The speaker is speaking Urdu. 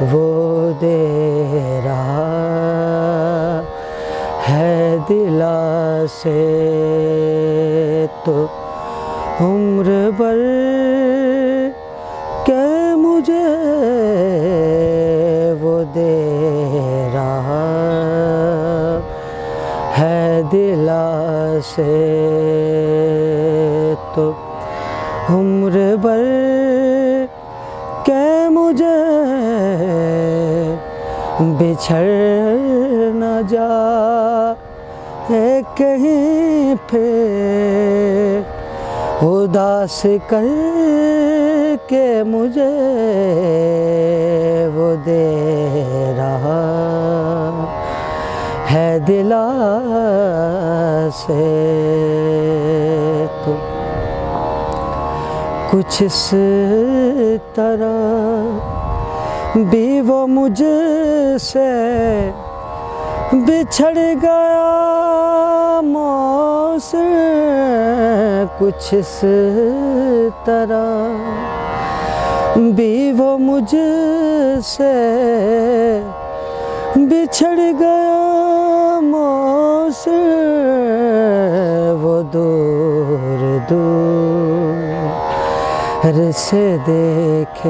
وہ دے رہا ہے دلاسے تو عمر بھر کہ مجھے وہ دے رہا ہے دلاسے تو عمر بھر کہ مجھے بچھڑ نہ جائے کہیں پہ اداس کر کے مجھے وہ دے رہا ہے دلاسے تو کچھ اس طرح بھی وہ مجھ سے بچھڑ گیا موسم کچھ اس طرح بھی وہ مجھ سے بچھڑ گیا موسم وہ دور دور سے دیکھے